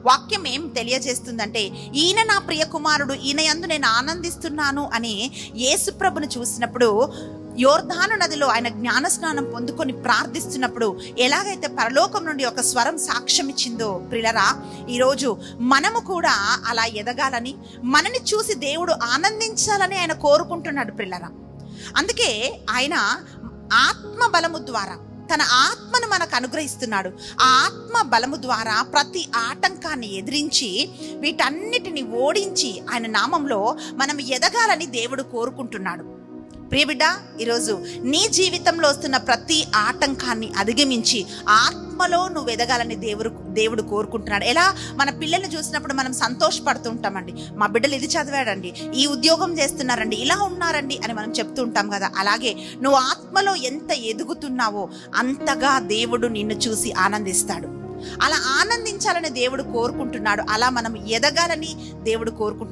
వాక్యం ఏం తెలియజేస్తుందంటే, ఈయన నా ప్రియ కుమారుడు, ఈయన యందు నేను ఆనందిస్తున్నాను అని యేసుప్రభును చూసినప్పుడు, యోర్దాను నదిలో ఆయన జ్ఞానస్నానం పొందుకొని ప్రార్థిస్తున్నప్పుడు ఎలాగైతే పరలోకం నుండి ఒక స్వరం సాక్ష్యం ఇచ్చిందో, ప్రియులరా, ఈరోజు మనము కూడా అలా ఎదగాలని, మనని చూసి దేవుడు ఆనందించాలని ఆయన కోరుకుంటున్నాడు ప్రియులరా. అందుకే ఆయన ఆత్మ బలము ద్వారా తన ఆత్మను మనకు అనుగ్రహిస్తున్నాడు. ఆ ఆత్మ బలము ద్వారా ప్రతి ఆటంకాన్ని ఎదిరించి వీటన్నిటిని ఓడించి ఆయన నామంలో మనం ఎదగాలని దేవుడు కోరుకుంటున్నాడు. ప్రియబిడ్డ, ఈరోజు నీ జీవితంలో వస్తున్న ప్రతి ఆటంకాన్ని అధిగమించి ఆత్మలో నువ్వు ఎదగాలని దేవుడు కోరుకుంటున్నాడు. ఎలా? మన పిల్లల్ని చూసినప్పుడు మనం సంతోషపడుతూ ఉంటామండి. మా బిడ్డలు ఇది చదివాడండి, ఈ ఉద్యోగం చేస్తున్నారండి, ఇలా ఉన్నారండి అని మనం చెప్తూ ఉంటాం కదా. అలాగే నువ్వు ఆత్మలో ఎంత ఎదుగుతున్నావో అంతగా దేవుడు నిన్ను చూసి ఆనందిస్తాడు. అలా ఆనందించాలని దేవుడు కోరుకుంటున్నాడు. అలా మనం ఎదగాలని దేవుడు కోరుకుంటున్నాడు.